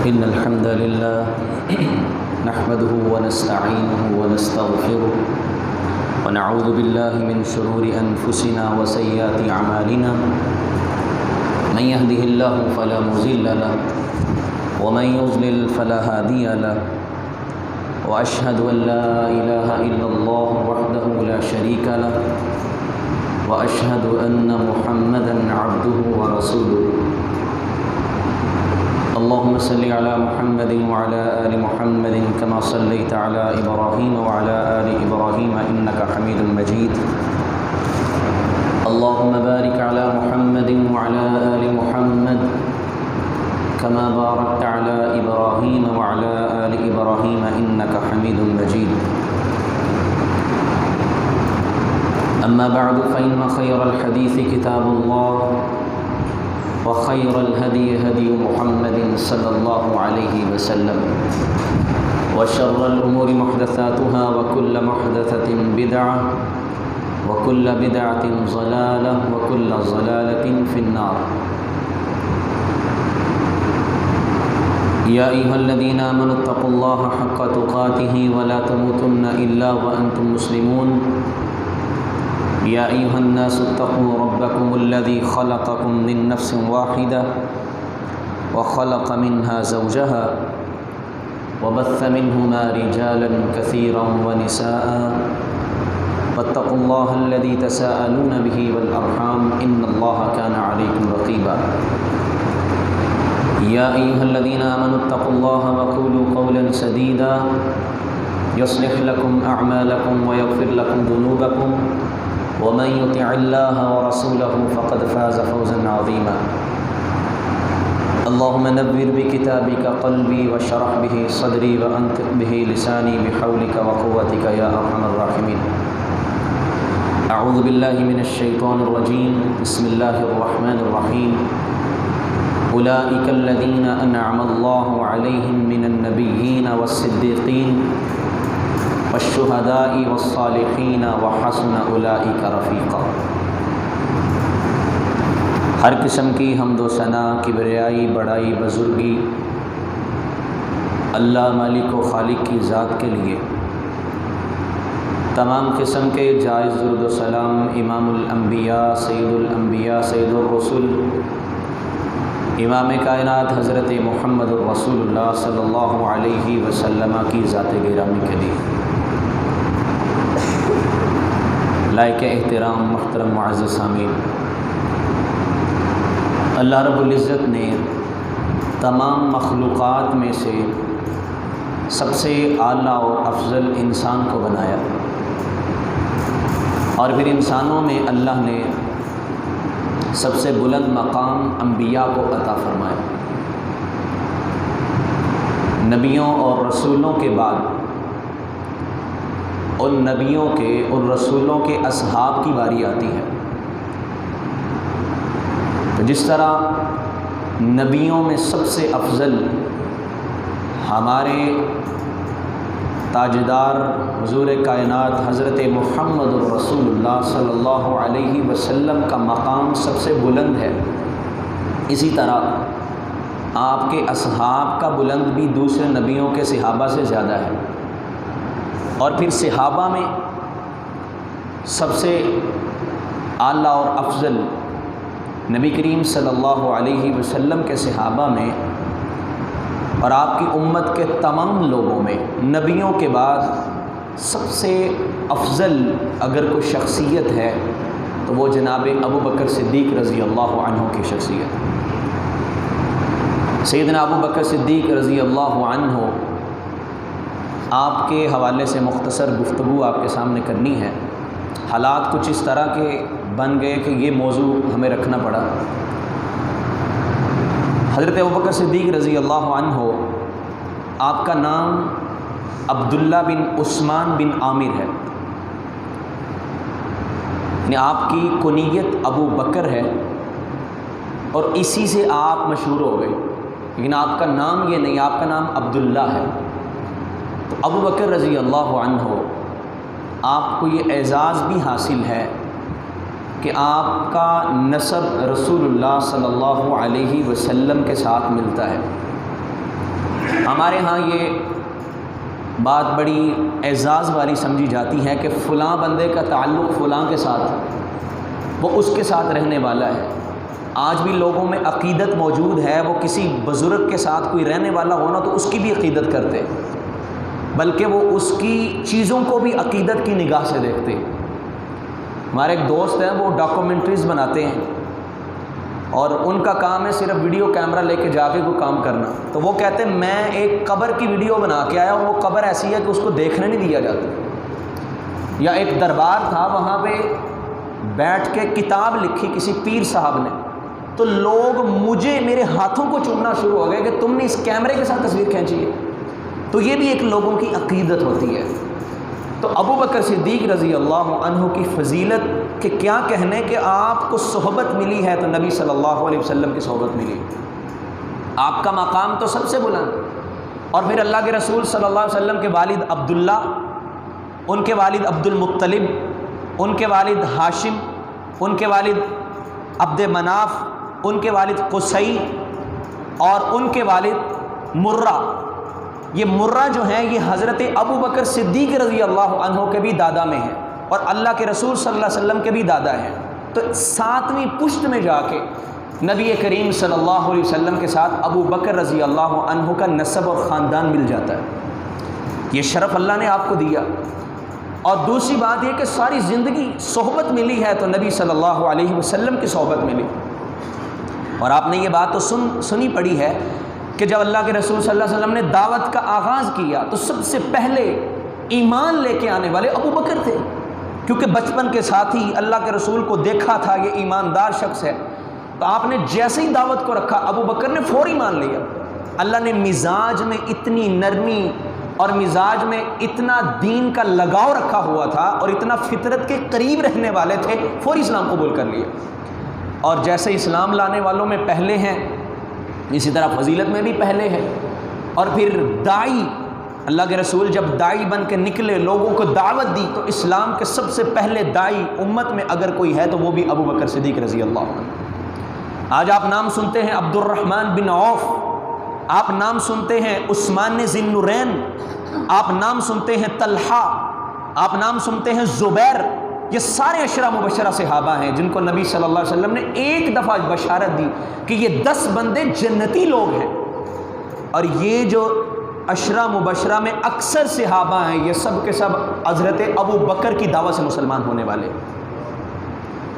إن الحمد لله نحمده ونستعينه ونستغفره ونعوذ بالله من شرور أنفسنا وسيئات أعمالنا من يهده الله فلا مضل له ومن يضلل فلا هادي له وأشهد أن لا إله إلا الله وحده لا شريك له وأشهد أن محمدًا عبده ورسوله اللهم صل على محمد وعلى آل محمد كما صليت على إبراهيم وعلى آل إبراهيم إنك حميد مجيد اللهم بارك على محمد وعلى آل محمد كما باركت على إبراهيم وعلى آل إبراهيم إنك حميد مجيد أما بعد فإن خير الحديث كتاب الله وخير الهدي هدي محمد صلى الله عليه وسلم وشر الأمور محدثاتها وكل محدثة بدعة وكل بدعة ضلالة وكل ضلالة في النار يا أيها الذين آمنوا اتقوا الله حق تقاته ولا تموتن إلا وأنتم مسلمون يا أيها الناس اتقوا ربكم الذي خلقكم من نفس واحدة وخلق منها زوجها وبث منهما رجالا كثيرا ونساء واتقوا الله الذي تساءلون به والأرحام إن الله كان عليكم رقيبا يا أيها الذين آمنوا اتقوا الله وقولوا قولا سديدا يصلح لكم أعمالكم ويغفر لكم ذنوبكم ومن يطع الله ورسوله فقد فاز فوزا عظيما اللهم نبر بكتابك قلبي واشرح به صدري وأنطق به لساني بحولك وقوتك يا أرحم الراحمين أعوذ بالله من الشيطان الرجيم بسم الله الرحمن الرحيم أولئك الذين أنعم الله عليهم من النبيين والصديقين والشهداء والصالحين وحسن أولئك رفيقا ہر قسم کی حمد و ثنا، کبریائی، بڑائی، بزرگی اللہ مالک و خالق کی ذات کے لیے۔ تمام قسم کے جائز درود و سلام امام الانبیاء، سید الرسل، امام کائنات حضرت محمد الرسول اللہ صلی اللہ علیہ وسلم کی ذات گرامی کے لیے۔ لائق احترام محترم معزز سامعین، اللہ رب العزت نے تمام مخلوقات میں سے سب سے اعلیٰ اور افضل انسان کو بنایا، اور پھر انسانوں میں اللہ نے سب سے بلند مقام انبیاء کو عطا فرمایا۔ نبیوں اور رسولوں کے بعد ان نبیوں کے اور رسولوں کے اصحاب کی باری آتی ہے۔ تو جس طرح نبیوں میں سب سے افضل ہمارے تاجدار حضور کائنات حضرت محمد الرسول اللہ صلی اللہ علیہ وسلم کا مقام سب سے بلند ہے، اسی طرح آپ کے اصحاب کا بلند بھی دوسرے نبیوں کے صحابہ سے زیادہ ہے۔ اور پھر صحابہ میں سب سے اعلیٰ اور افضل نبی کریم صلی اللہ علیہ وسلم کے صحابہ میں اور آپ کی امت کے تمام لوگوں میں نبیوں کے بعد سب سے افضل اگر کوئی شخصیت ہے تو وہ جناب ابو بکر صدیق رضی اللہ عنہ کی شخصیت۔ سیدنا ابو بکر صدیق رضی اللہ عنہ، آپ کے حوالے سے مختصر گفتگو آپ کے سامنے کرنی ہے۔ حالات کچھ اس طرح کے بن گئے کہ یہ موضوع ہمیں رکھنا پڑا۔ حضرت ابوبکر صدیق رضی اللہ عنہ، آپ کا نام عبداللہ بن عثمان بن عامر ہے، یعنی آپ کی کنیت ابو بکر ہے اور اسی سے آپ مشہور ہو گئے، لیکن آپ کا نام یہ نہیں، آپ کا نام عبداللہ ہے۔ تو ابو بکر رضی اللہ عنہ، آپ کو یہ اعزاز بھی حاصل ہے کہ آپ کا نسب رسول اللہ صلی اللہ علیہ وسلم کے ساتھ ملتا ہے۔ ہمارے ہاں یہ بات بڑی اعزاز والی سمجھی جاتی ہے کہ فلاں بندے کا تعلق فلاں کے ساتھ، وہ اس کے ساتھ رہنے والا ہے۔ آج بھی لوگوں میں عقیدت موجود ہے، وہ کسی بزرگ کے ساتھ کوئی رہنے والا ہونا تو اس کی بھی عقیدت کرتے، بلکہ وہ اس کی چیزوں کو بھی عقیدت کی نگاہ سے دیکھتے۔ ہمارے ایک دوست ہیں، وہ ڈاکومنٹریز بناتے ہیں اور ان کا کام ہے صرف ویڈیو کیمرہ لے کے جا کے کوئی کام کرنا۔ تو وہ کہتے ہیں میں ایک قبر کی ویڈیو بنا کے آیا اور وہ قبر ایسی ہے کہ اس کو دیکھنے نہیں دیا جاتا۔ یا ایک دربار تھا، وہاں پہ بیٹھ کے کتاب لکھی کسی پیر صاحب نے، تو لوگ میرے ہاتھوں کو چومنا شروع ہو گئے کہ تم نے اس کیمرے کے ساتھ تصویر کھینچی ہے۔ تو یہ بھی ایک لوگوں کی عقیدت ہوتی ہے۔ تو ابو بکر صدیق رضی اللہ عنہ کی فضیلت کہ کیا کہنے کہ آپ کو صحبت ملی ہے تو نبی صلی اللہ علیہ وسلم کی صحبت ملی، آپ کا مقام تو سب سے بلند۔ اور پھر اللہ کے رسول صلی اللہ علیہ وسلم کے والد عبداللہ، ان کے والد عبد المطلب، ان کے والد ہاشم، ان کے والد عبد مناف، ان کے والد قصی اور ان کے والد مرہ۔ یہ مرہ جو ہیں یہ حضرت ابو بکر صدیق رضی اللہ عنہ کے بھی دادا میں ہیں اور اللہ کے رسول صلی اللہ علیہ وسلم کے بھی دادا ہیں۔ تو 7ویں پشت میں جا کے نبی کریم صلی اللہ علیہ وسلم کے ساتھ ابو بکر رضی اللہ عنہ کا نسب اور خاندان مل جاتا ہے۔ یہ شرف اللہ نے آپ کو دیا۔ اور دوسری بات یہ کہ ساری زندگی صحبت ملی ہے تو نبی صلی اللہ علیہ وسلم کی صحبت ملی۔ اور آپ نے یہ بات تو سنی پڑی ہے کہ جب اللہ کے رسول صلی اللہ علیہ وسلم نے دعوت کا آغاز کیا تو سب سے پہلے ایمان لے کے آنے والے ابو بکر تھے، کیونکہ بچپن کے ساتھ ہی اللہ کے رسول کو دیکھا تھا یہ ایماندار شخص ہے۔ تو آپ نے جیسے ہی دعوت کو رکھا ابو بکر نے فوری مان لیا۔ اللہ نے مزاج میں اتنی نرمی اور مزاج میں اتنا دین کا لگاؤ رکھا ہوا تھا اور اتنا فطرت کے قریب رہنے والے تھے، فوری اسلام قبول کر لیا۔ اور جیسے اسلام لانے والوں میں پہلے ہیں، اسی طرح فضیلت میں بھی پہلے ہے۔ اور پھر داعی، اللہ کے رسول جب داعی بن کے نکلے، لوگوں کو دعوت دی، تو اسلام کے سب سے پہلے داعی امت میں اگر کوئی ہے تو وہ بھی ابو بکر صدیق رضی اللہ عنہ۔ آج آپ نام سنتے ہیں عبد الرحمن بن عوف، آپ نام سنتے ہیں عثمان ذی النورین، آپ نام سنتے ہیں طلحہ، آپ نام سنتے ہیں زبیر۔ یہ سارے عشرہ مبشرہ صحابہ ہیں جن کو نبی صلی اللہ علیہ وسلم نے ایک دفعہ بشارت دی کہ یہ 10 بندے جنتی لوگ ہیں۔ اور یہ جو عشرہ مبشرہ میں اکثر صحابہ ہیں، یہ سب کے سب حضرت ابو بکر کی دعوت سے مسلمان ہونے والے۔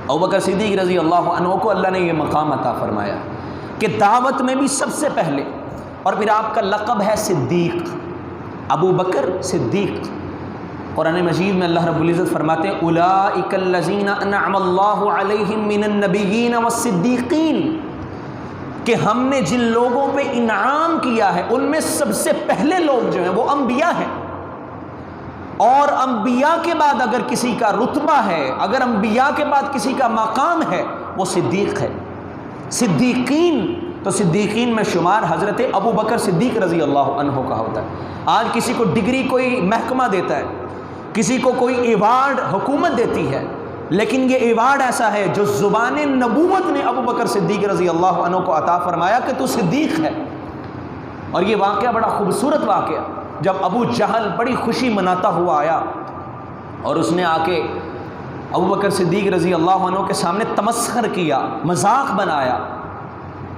ابو بکر صدیق رضی اللہ عنہ کو اللہ نے یہ مقام عطا فرمایا کہ دعوت میں بھی سب سے پہلے، اور پھر آپ کا لقب ہے صدیق، ابو بکر صدیق۔ قرآن مجید میں اللہ رب العزت فرماتے ہیں اولئک الذین انعم اللہ علیہم من النبیین والصدیقین، کہ ہم نے جن لوگوں پہ انعام کیا ہے ان میں سب سے پہلے لوگ جو ہیں وہ انبیاء ہیں۔ اور انبیاء کے بعد اگر کسی کا رتبہ ہے، اگر انبیاء کے بعد کسی کا مقام ہے، وہ صدیق ہے۔ صدیقین، تو صدیقین میں شمار حضرت ابو بکر صدیق رضی اللہ عنہ کا ہوتا ہے۔ آج کسی کو ڈگری کوئی محکمہ دیتا ہے، کسی کو کوئی ایوارڈ حکومت دیتی ہے، لیکن یہ ایوارڈ ایسا ہے جو زبان نبوت نے ابو بکر صدیق رضی اللہ عنہ کو عطا فرمایا کہ تو صدیق ہے۔ اور یہ واقعہ بڑا خوبصورت واقعہ، جب ابو جہل بڑی خوشی مناتا ہوا آیا اور اس نے آ کے ابو بکر صدیق رضی اللہ عنہ کے سامنے تمسخر کیا، مذاق بنایا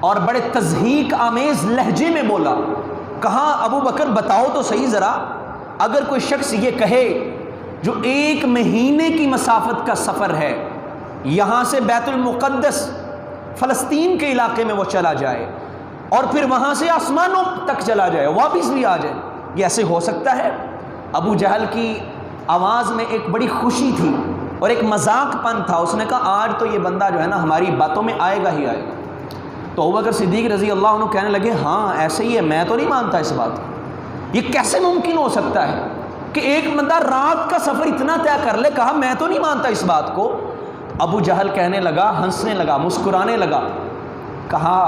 اور بڑے تضحیک آمیز لہجے میں بولا، کہا ابو بکر بتاؤ تو صحیح ذرا، اگر کوئی شخص یہ کہے جو 1 مہینے کی مسافت کا سفر ہے، یہاں سے بیت المقدس فلسطین کے علاقے میں وہ چلا جائے اور پھر وہاں سے آسمانوں تک چلا جائے، واپس بھی آ جائے، یہ ایسے ہو سکتا ہے؟ ابو جہل کی آواز میں ایک بڑی خوشی تھی اور ایک مذاق پن تھا۔ اس نے کہا آج تو یہ بندہ جو ہے نا ہماری باتوں میں آئے گا ہی آئے گا۔ تو ابو بکر صدیق رضی اللہ عنہ کہنے لگے ہاں ایسے ہی ہے، میں تو نہیں مانتا اس بات کو، یہ کیسے ممکن ہو سکتا ہے کہ ایک بندہ رات کا سفر اتنا طے کر لے؟ کہا میں تو نہیں مانتا اس بات کو۔ ابو جہل کہنے لگا، ہنسنے لگا، مسکرانے لگا، کہا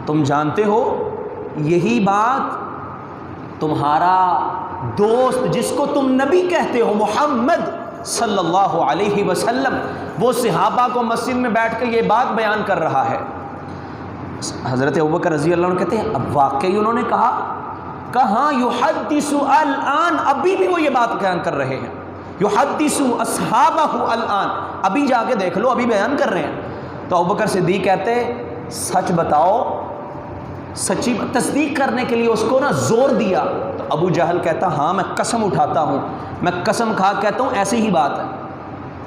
تم جانتے ہو یہی بات تمہارا دوست جس کو تم نبی کہتے ہو محمد صلی اللہ علیہ وسلم، وہ صحابہ کو مسجد میں بیٹھ کر یہ بات بیان کر رہا ہے۔ حضرت ابوبکر رضی اللہ عنہ کہتے ہیں اب واقعی انہوں نے کہا؟ کہاں یحدث الان، ابھی بھی وہ یہ بات بیان کر رہے ہیں، یحدث اصحابہ الان، ابھی جا کے دیکھ لو، ابھی بیان کر رہے ہیں۔ تو ابوبکر صدیق کہتے سچ بتاؤ، سچی تصدیق کرنے کے لیے اس کو نا زور دیا۔ تو ابو جہل کہتا ہاں میں قسم اٹھاتا ہوں، میں قسم کھا کہتا ہوں ایسی ہی بات ہے۔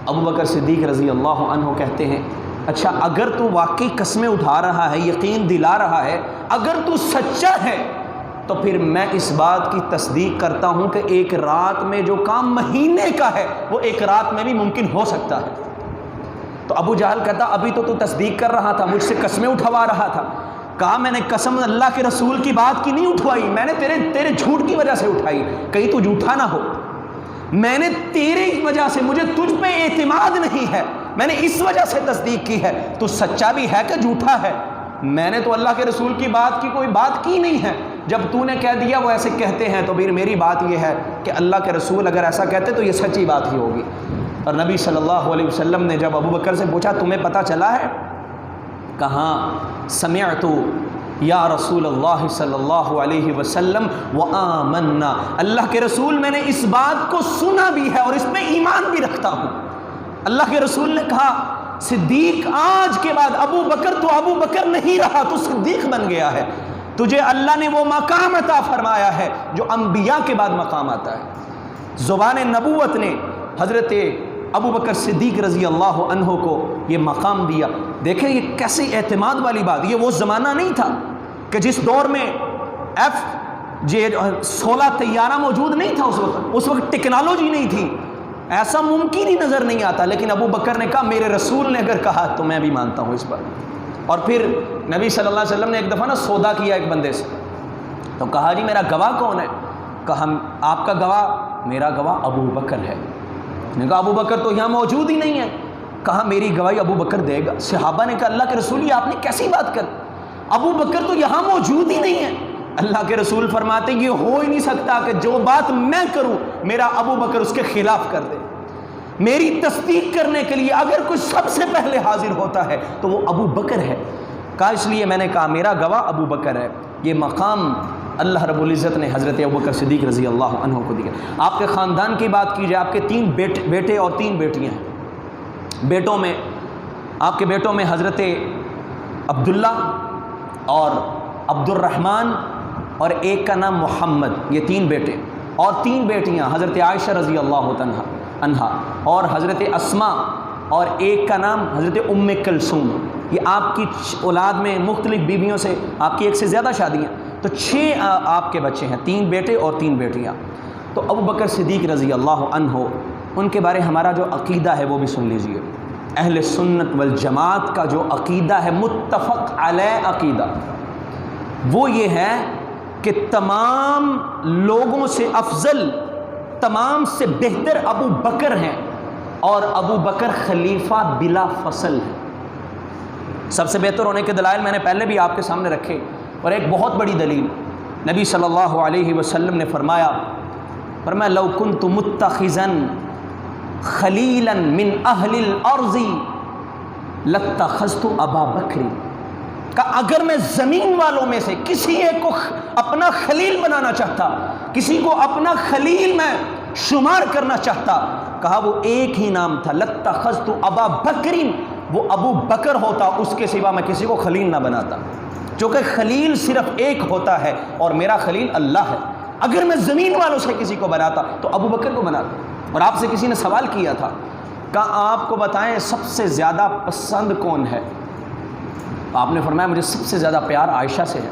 ابوبکر صدیق رضی اللہ عنہ کہتے ہیں اچھا اگر تو واقعی قسمیں اٹھا رہا ہے، یقین دلا رہا ہے، اگر تو سچا ہے تو پھر میں اس بات کی تصدیق کرتا ہوں کہ ایک رات میں جو کام مہینے کا ہے وہ ایک رات میں بھی ممکن ہو سکتا ہے۔ تو ابو جہل کہتا ابھی تو تصدیق کر رہا تھا، مجھ سے قسمیں اٹھوا رہا تھا۔ کہا میں نے قسم اللہ کے رسول کی بات کی نہیں اٹھوائی، میں نے تیرے جھوٹ کی وجہ سے اٹھائی، کہیں تو جھوٹا نہ ہو۔ میں نے تیری وجہ سے، مجھے تجھ پہ اعتماد نہیں ہے، میں نے اس وجہ سے تصدیق کی ہے۔ تو سچا بھی ہے کہ جھوٹا ہے؟ میں نے تو اللہ کے رسول کی بات کی کوئی بات کی نہیں ہے، جب تو نے کہہ دیا وہ ایسے کہتے ہیں تو پھر میری بات یہ ہے کہ اللہ کے رسول اگر ایسا کہتے تو یہ سچی بات ہی ہوگی۔ اور نبی صلی اللہ علیہ وسلم نے جب ابوبکر سے پوچھا تمہیں پتہ چلا ہے؟ کہاں سمعت یا رسول اللہ صلی اللہ علیہ وسلم وآمنا، اللہ کے رسول میں نے اس بات کو سنا بھی ہے اور اس پہ ایمان بھی رکھتا ہوں۔ اللہ کے رسول نے کہا صدیق آج کے بعد ابو بکر تو ابو بکر نہیں رہا، تو صدیق بن گیا ہے، تجھے اللہ نے وہ مقام عطا فرمایا ہے جو انبیاء کے بعد مقام آتا ہے۔ زبان نبوت نے حضرت ابو بکر صدیق رضی اللہ عنہ کو یہ مقام دیا۔ دیکھیں یہ کیسے اعتماد والی بات، یہ وہ زمانہ نہیں تھا کہ جس دور میں F-16 طیارہ موجود نہیں تھا، اس وقت ٹیکنالوجی نہیں تھی، ایسا ممکن ہی نظر نہیں آتا، لیکن ابو بکر نے کہا میرے رسول نے اگر کہا تو میں بھی مانتا ہوں اس پر۔ اور پھر نبی صلی اللہ علیہ وسلم نے ایک دفعہ نا سودا کیا ایک بندے سے، تو کہا جی میرا گواہ کون ہے؟ کہا آپ کا گواہ؟ میرا گواہ ابو بکر ہے۔ نے کہا ابو بکر تو یہاں موجود ہی نہیں ہے۔ کہا میری گواہی ابو بکر دے گا۔ صحابہ نے کہا اللہ کے رسول یہ آپ نے کیسی بات کر، ابو بکر تو یہاں موجود ہی نہیں ہے۔ اللہ کے رسول فرماتے یہ ہو ہی نہیں سکتا کہ جو بات میں کروں میرا ابو بکر اس کے خلاف کر دے۔ میری تصدیق کرنے کے لیے اگر کوئی سب سے پہلے حاضر ہوتا ہے تو وہ ابو بکر ہے۔ کہا اس لیے میں نے کہا میرا گواہ ابو بکر ہے۔ یہ مقام اللہ رب العزت نے حضرت ابوبکر صدیق رضی اللہ عنہ کو دیا۔ آپ کے خاندان کی بات کی جائے، آپ کے 3 بیٹے اور 3 بیٹیاں ہیں۔ بیٹوں میں آپ کے بیٹوں میں حضرت عبداللہ اور عبد الرحمن اور ایک کا نام محمد، یہ 3 بیٹے، اور 3 بیٹیاں حضرت عائشہ رضی اللہ عنہا اور حضرت اسماء، اور ایک کا نام حضرت ام کلثوم۔ یہ آپ کی اولاد میں مختلف بیویوں سے آپ کی 1 سے زیادہ شادیاں، تو 6 آپ کے بچے ہیں، 3 بیٹے اور 3 بیٹیاں۔ تو ابوبکر صدیق رضی اللہ عنہ، ان کے بارے ہمارا جو عقیدہ ہے وہ بھی سن لیجئے۔ اہل سنت والجماعت کا جو عقیدہ ہے، متفق علیہ عقیدہ، وہ یہ ہے کہ تمام لوگوں سے افضل، تمام سے بہتر ابو بکر ہیں، اور ابو بکر خلیفہ بلا فصل ہے۔ سب سے بہتر ہونے کے دلائل میں نے پہلے بھی آپ کے سامنے رکھے، اور ایک بہت بڑی دلیل نبی صلی اللہ علیہ وسلم نے فرمایا لو کنت متخذا خلیلا من اہل الارض لاتخذت ابا بکر، کہ اگر میں زمین والوں میں سے کسی ایک کو اپنا خلیل بنانا چاہتا، کسی کو اپنا خلیل میں شمار کرنا چاہتا، کہا وہ ایک ہی نام تھا لاتخذت ابا بکر، وہ ابو بکر ہوتا، اس کے سوا میں کسی کو خلیل نہ بناتا، چونکہ خلیل صرف ایک ہوتا ہے اور میرا خلیل اللہ ہے۔ اگر میں زمین والوں سے کسی کو بناتا تو ابو بکر کو بناتا۔ اور آپ سے کسی نے سوال کیا تھا کہ آپ کو بتائیں سب سے زیادہ پسند کون ہے؟ آپ نے فرمایا مجھے سب سے زیادہ پیار عائشہ سے ہے۔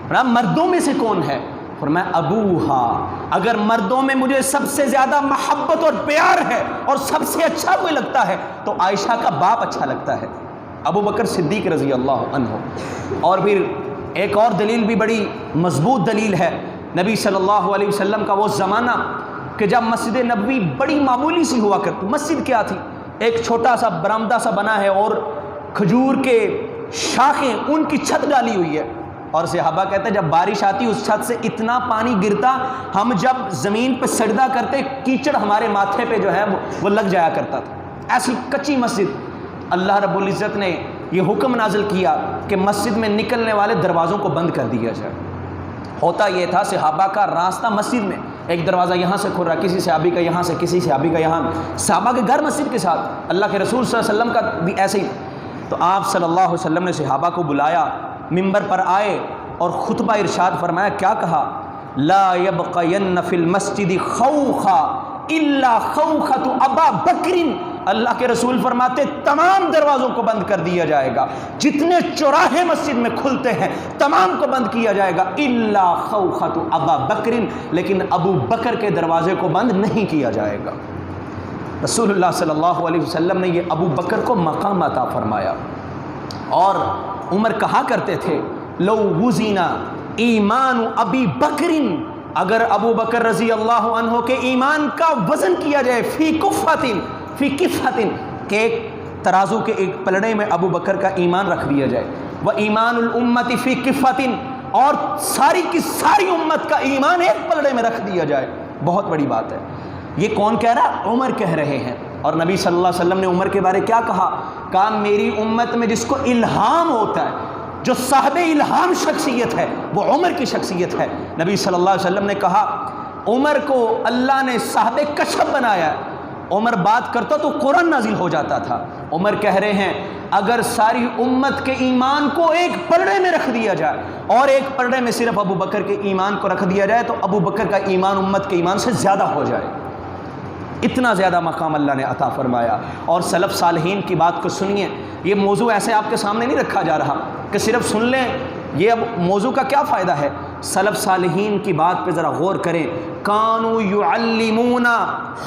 فرمایا مردوں میں سے کون ہے؟ فرمایا ابوہا، اگر مردوں میں مجھے سب سے زیادہ محبت اور پیار ہے اور سب سے اچھا کوئی لگتا ہے تو عائشہ کا باپ اچھا لگتا ہے، ابو بکر صدیق رضی اللہ عنہ۔ اور پھر ایک اور دلیل بھی بڑی مضبوط دلیل ہے، نبی صلی اللہ علیہ وسلم کا وہ زمانہ کہ جب مسجد نبوی بڑی معمولی سی ہوا کرتی، مسجد کیا تھی، ایک چھوٹا سا برآمدہ سا بنا ہے اور کھجور کے شاخیں ان کی چھت ڈالی ہوئی ہے، اور صحابہ کہتے ہیں جب بارش آتی اس چھت سے اتنا پانی گرتا، ہم جب زمین پہ سجدہ کرتے کیچڑ ہمارے ماتھے پہ جو ہے وہ لگ جایا کرتا تھا، ایسی کچی مسجد۔ اللہ رب العزت نے یہ حکم نازل کیا کہ مسجد میں نکلنے والے دروازوں کو بند کر دیا جائے، ہوتا یہ تھا صحابہ کا راستہ مسجد میں، ایک دروازہ یہاں سے کھل رہا، کسی صحابی کا یہاں سے، کسی صحابی کا یہاں، صحابہ کے گھر مسجد کے ساتھ، اللہ کے رسول صلی اللہ علیہ وسلم کا بھی ایسے ہی۔ تو آپ صلی اللہ علیہ وسلم نے صحابہ کو بلایا، منبر پر آئے اور خطبہ ارشاد فرمایا، کیا کہا؟ لا یبقین فی المسجد خوخا الا خوخۃ ابا بکر، اللہ کے رسول فرماتے تمام دروازوں کو بند کر دیا جائے گا، جتنے چوراہے مسجد میں کھلتے ہیں تمام کو بند کیا جائے گا، الا خوخۃ ابا بکر، لیکن ابو بکر کے دروازے کو بند نہیں کیا جائے گا۔ رسول اللہ صلی اللہ علیہ وسلم نے یہ ابو بکر کو مقام عطا فرمایا۔ اور عمر کہا کرتے تھے، لو وزنا ایمان ابی بکر، اگر ابو بکر رضی اللہ عنہ کے ایمان کا وزن کیا جائے، فی کفۃ، کہ ایک ترازو کے ایک پلڑے میں ابو بکر کا ایمان رکھ دیا جائے، وہ ایمان الامت فی کفۃ، اور ساری کی ساری امت کا ایمان ایک پلڑے میں رکھ دیا جائے، بہت بڑی بات ہے۔ یہ کون کہہ رہا ہے؟ عمر کہہ رہے ہیں۔ اور نبی صلی اللہ علیہ وسلم نے عمر کے بارے کیا کہا؟ کہا میری امت میں جس کو الہام ہوتا ہے، جو صاحب الہام شخصیت ہے، وہ عمر کی شخصیت ہے۔ نبی صلی اللہ علیہ وسلم نے کہا عمر کو اللہ نے صاحب کشف بنایا ہے، عمر بات کرتا تو قرآن نازل ہو جاتا تھا۔ عمر کہہ رہے ہیں اگر ساری امت کے ایمان کو ایک پلڑے میں رکھ دیا جائے اور ایک پلڑے میں صرف ابو بکر کے ایمان کو رکھ دیا جائے تو ابو بکر کا ایمان امت کے ایمان سے زیادہ ہو جائے، اتنا زیادہ مقام اللہ نے عطا فرمایا۔ اور سلف صالحین کی بات کو سنیے، یہ موضوع ایسے آپ کے سامنے نہیں رکھا جا رہا کہ صرف سن لیں، یہ اب موضوع کا کیا فائدہ ہے؟ سلف صالحین کی بات پہ ذرا غور کریں۔ کانوا یعلمون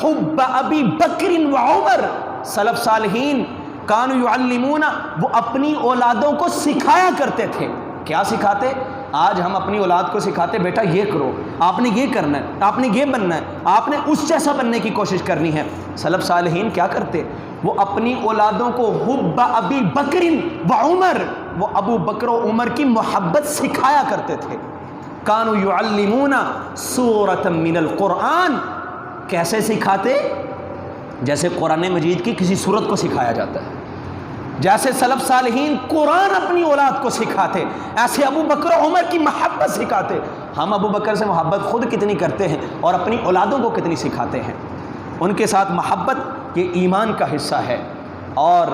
حب ابی بکر و عمر، سلف صالحین کانوا یعلمون، وہ اپنی اولادوں کو سکھایا کرتے تھے۔ کیا سکھاتے؟ آج ہم اپنی اولاد کو سکھاتے بیٹا یہ کرو، آپ نے یہ کرنا ہے، آپ نے یہ بننا ہے، آپ نے اس جیسا بننے کی کوشش کرنی ہے۔ سلف صالحین کیا کرتے؟ وہ اپنی اولادوں کو حب ابی بکر و عمر، وہ ابو بکر و عمر کی محبت سکھایا کرتے تھے۔ کانوا یعلمون سورۃ من القرآن، کیسے سکھاتے؟ جیسے قرآن مجید کی کسی سورت کو سکھایا جاتا ہے، جیسے سلف صالحین قرآن اپنی اولاد کو سکھاتے، ایسے ابو بکر و عمر کی محبت سکھاتے۔ ہم ابو بکر سے محبت خود کتنی کرتے ہیں اور اپنی اولادوں کو کتنی سکھاتے ہیں۔ ان کے ساتھ محبت یہ ایمان کا حصہ ہے۔ اور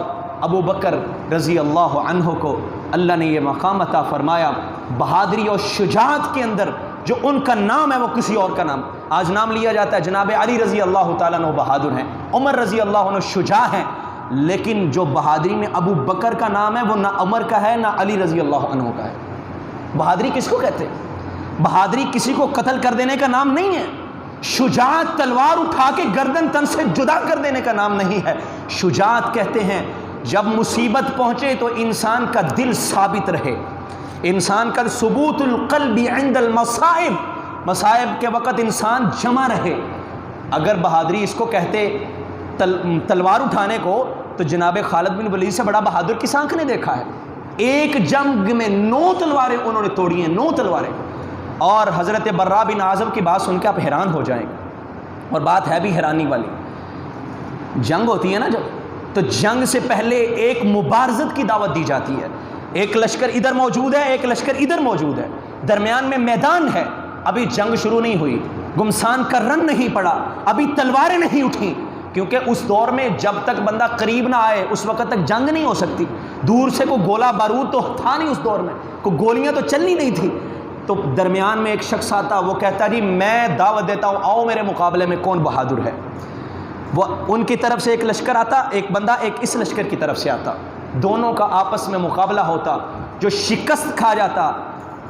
ابو بکر رضی اللہ عنہ کو اللہ نے یہ مقام عطا فرمایا، بہادری اور شجاعت کے اندر جو ان کا نام ہے وہ کسی اور کا نام، آج نام لیا جاتا ہے جناب علی رضی اللہ تعالیٰ عنہ بہادر ہیں، عمر رضی اللہ عنہ شجاع ہیں، لیکن جو بہادری میں ابو بکر کا نام ہے وہ نہ عمر کا ہے نہ علی رضی اللہ عنہ کا ہے۔ بہادری کس کو کہتے ہیں؟ بہادری کسی کو قتل کر دینے کا نام نہیں ہے، شجاعت تلوار اٹھا کے گردن تن سے جدا کر دینے کا نام نہیں ہے۔ شجاعت کہتے ہیں جب مصیبت پہنچے تو انسان کا دل ثابت رہے، انسان کا ثبوت القلب عند المصائب، مصائب کے وقت انسان جمع رہے۔ اگر بہادری اس کو کہتے تلوار اٹھانے کو، تو جناب خالد بن ولید سے بڑا بہادر کس آنکھ نے دیکھا ہے؟ ایک جنگ میں 9 تلواریں انہوں نے توڑی ہیں، 9 تلواریں۔ اور حضرت برا بن عازب کی بات سن کے آپ حیران ہو جائیں گے، اور بات ہے بھی حیرانی والی۔ جنگ ہوتی ہے نا جب، تو جنگ سے پہلے ایک مبارزت کی دعوت دی جاتی ہے، ایک لشکر ادھر موجود ہے، ایک لشکر ادھر موجود ہے، درمیان میں میدان ہے، ابھی جنگ شروع نہیں ہوئی، گمسان کا رن نہیں پڑا، ابھی تلواریں نہیں اٹھیں، کیونکہ اس دور میں جب تک بندہ قریب نہ آئے اس وقت تک جنگ نہیں ہو سکتی۔ دور سے کوئی گولہ بارود تو تھا نہیں اس دور میں، کوئی گولیاں تو چلنی نہیں تھی۔ تو درمیان میں ایک شخص آتا، وہ کہتا جی میں دعوت دیتا ہوں، آؤ میرے مقابلے میں کون بہادر ہے۔ وہ ان کی طرف سے ایک لشکر آتا، ایک بندہ ایک اس لشکر کی طرف سے آتا، دونوں کا آپس میں مقابلہ ہوتا، جو شکست کھا جاتا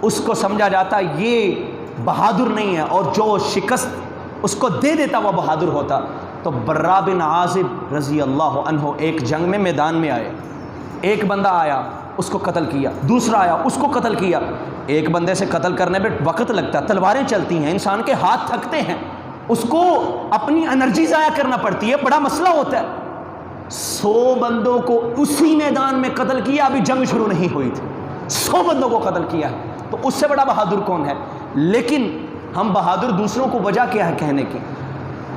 اس کو سمجھا جاتا یہ بہادر نہیں ہے، اور جو شکست اس کو دے دیتا وہ بہادر ہوتا۔ تو برا بن عازب رضی اللہ عنہ ایک جنگ میں میدان میں آئے، ایک بندہ آیا اس کو قتل کیا، دوسرا آیا اس کو قتل کیا۔ ایک بندے سے قتل کرنے پہ وقت لگتا ہے، تلواریں چلتی ہیں، انسان کے ہاتھ تھکتے ہیں، اس کو اپنی انرجی ضائع کرنا پڑتی ہے، بڑا مسئلہ ہوتا ہے۔ 100 بندوں کو اسی میدان میں قتل کیا، ابھی جنگ شروع نہیں ہوئی تھی، 100 بندوں کو قتل کیا ہے، تو اس سے بڑا بہادر کون ہے؟ لیکن ہم بہادر دوسروں کو وجہ کیا ہے کہنے کی؟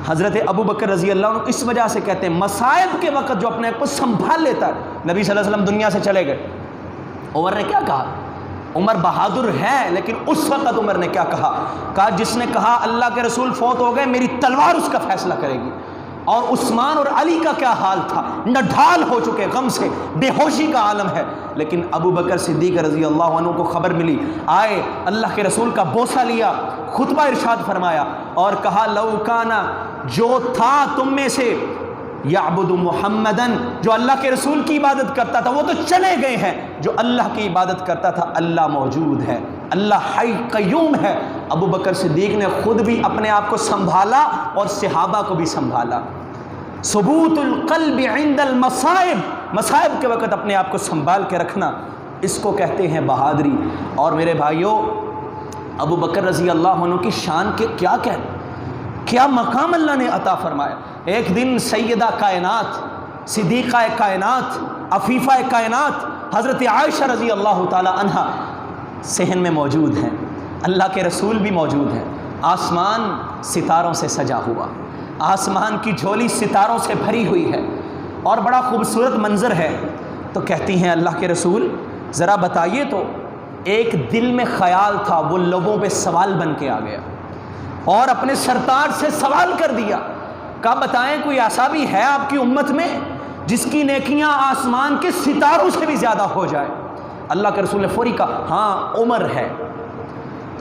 حضرت ابو بکر رضی اللہ عنہ اس وجہ سے کہتے ہیں مصائب کے وقت جو اپنے آپ کو سنبھال لیتا ہے۔ نبی صلی اللہ علیہ وسلم دنیا سے چلے گئے، عمر نے کیا کہا؟ عمر بہادر ہے، لیکن اس وقت عمر نے کیا کہا جس نے کہا اللہ کے رسول فوت ہو گئے، میری تلوار اس کا فیصلہ کرے گی۔ اور عثمان اور علی کا کیا حال تھا، نڈھال ہو چکے، غم سے بے ہوشی کا عالم ہے، لیکن ابو بکر صدیق رضی اللہ عنہ کو خبر ملی، آئے اللہ کے رسول کا بوسہ لیا، خطبہ ارشاد فرمایا اور کہا لو کانا، جو تھا تم میں سے یعبد محمدن، جو اللہ کے رسول کی عبادت کرتا تھا وہ تو چلے گئے ہیں، جو اللہ کی عبادت کرتا تھا اللہ موجود ہے، اللہ حی قیوم ہے۔ ابو بکر صدیق نے خود بھی اپنے آپ کو سنبھالا اور صحابہ کو بھی سنبھالا۔ ثبوت القلب عند المصائب، مصائب کے وقت اپنے آپ کو سنبھال کے رکھنا، اس کو کہتے ہیں بہادری۔ اور میرے بھائیوں، ابو بکر رضی اللہ عنہ کی شان کے کیا مقام اللہ نے عطا فرمایا۔ ایک دن سیدہ کائنات، صدیقہ کائنات، عفیفہ کائنات حضرت عائشہ رضی اللہ تعالی عنہا صحن میں موجود ہیں، اللہ کے رسول بھی موجود ہیں، آسمان ستاروں سے سجا ہوا، آسمان کی جھولی ستاروں سے بھری ہوئی ہے اور بڑا خوبصورت منظر ہے۔ تو کہتی ہیں اللہ کے رسول ذرا بتائیے تو، ایک دل میں خیال تھا، وہ لوگوں پہ سوال بن کے آ گیا اور اپنے سرتاج سے سوال کر دیا، کہا بتائیں کوئی ایسا بھی ہے آپ کی امت میں جس کی نیکیاں آسمان کے ستاروں سے بھی زیادہ ہو جائے؟ اللہ کے رسول نے فوری کہا ہاں عمر ہے۔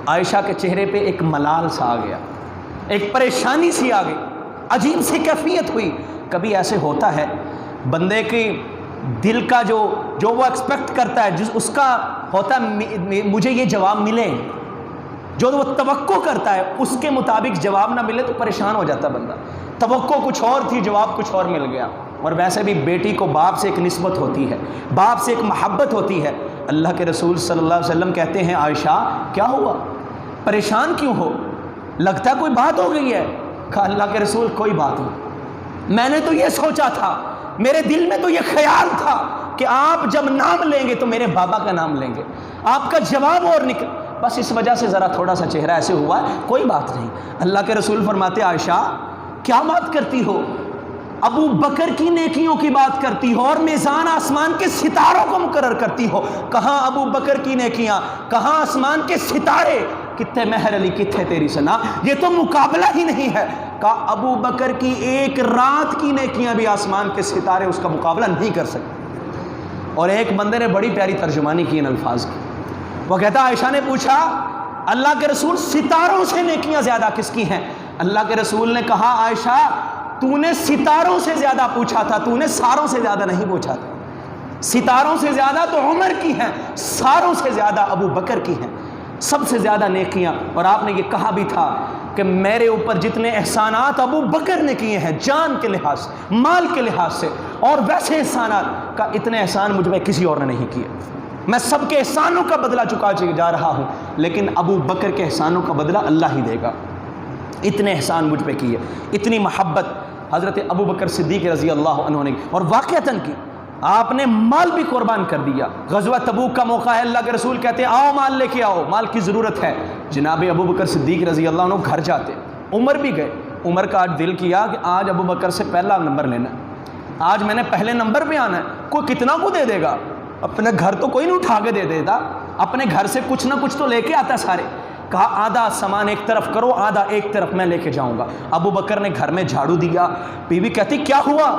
عائشہ کے چہرے پہ ایک ملال سا آ گیا، ایک پریشانی سی آ گئی، عجیب سی کیفیت ہوئی۔ کبھی ایسے ہوتا ہے بندے کے دل کا جو وہ ایکسپیکٹ کرتا ہے، اس کا ہوتا ہے مجھے یہ جواب ملے، جو وہ توقع کرتا ہے اس کے مطابق جواب نہ ملے تو پریشان ہو جاتا بندہ۔ توقع کچھ اور تھی، جواب کچھ اور مل گیا۔ اور ویسے بھی بیٹی کو باپ سے ایک نسبت ہوتی ہے، باپ سے ایک محبت ہوتی ہے۔ اللہ کے رسول صلی اللہ علیہ وسلم کہتے ہیں عائشہ کیا ہوا، پریشان کیوں ہو، لگتا ہے کوئی بات ہو گئی ہے؟ کہا اللہ کے رسول کوئی بات نہیں، میں نے تو یہ سوچا تھا، میرے دل میں تو یہ خیال تھا کہ آپ جب نام لیں گے تو میرے بابا کا نام لیں گے، آپ کا جواب اور نکل، بس اس وجہ سے ذرا تھوڑا سا چہرہ ایسے ہوا ہے، کوئی بات نہیں۔ اللہ کے رسول فرماتے عائشہ کیا بات کرتی ہو، ابو بکر کی نیکیوں کی بات کرتی ہو اور میزان آسمان کے ستاروں کو مقرر کرتی ہو۔ کہاں ابو بکر کی نیکیاں، کہاں آسمان کے ستارے، کتنے مہر علی کتنے تیری سنا، یہ تو مقابلہ ہی نہیں ہے۔ کہا ابو بکر کی ایک رات کی نیکیاں بھی آسمان کے ستارے اس کا مقابلہ نہیں کر سکتے۔ اور ایک بندے نے بڑی پیاری ترجمانی کی ان الفاظ کی، وہ کہتا عائشہ نے پوچھا اللہ کے رسول ستاروں سے نیکیاں زیادہ کس کی ہیں؟ اللہ کے رسول نے کہا عائشہ تو نے ستاروں سے زیادہ پوچھا تھا، تو نے ساروں سے زیادہ نہیں پوچھا تھا۔ ستاروں سے زیادہ تو عمر کی ہیں، ساروں سے زیادہ ابو بکر کی ہیں، سب سے زیادہ نیکیاں۔ اور آپ نے یہ کہا بھی تھا کہ میرے اوپر جتنے احسانات ابو بکر نے کیے ہیں جان کے لحاظ سے، مال کے لحاظ سے، اور ویسے احسانات کا اتنے احسان مجھ پہ کسی اور نے نہیں کیے۔ میں سب کے احسانوں کا بدلہ چکا جا رہا ہوں، لیکن ابو بکر کے احسانوں کا بدلہ اللہ ہی دے گا۔ اتنے احسان مجھ پہ کیے، اتنی محبت حضرت ابو بکر صدیق رضی اللہ عنہ نے، اور واقعتاً کی آپ نے مال بھی قربان کر دیا۔ غزوہ تبوک کا موقع ہے، اللہ کے رسول کہتے ہیں آؤ مال لے کے آؤ، مال کی ضرورت ہے۔ جناب ابو بکر صدیق رضی اللہ عنہ گھر جاتے، عمر بھی گئے۔ عمر کا آج دل کیا کہ آج ابو بکر سے پہلا نمبر لینا ہے، آج میں نے پہلے نمبر پہ آنا ہے۔ کوئی کتنا کو دے دے گا، اپنے گھر تو کوئی نہیں اٹھا کے دے دیتا، اپنے گھر سے کچھ نہ کچھ تو لے کے آتا سارے۔ کہا آدھا سامان ایک طرف کرو، آدھا ایک طرف میں لے کے جاؤں گا۔ ابو بکر نے گھر میں جھاڑو دیا، بیوی کہتی کیا ہوا؟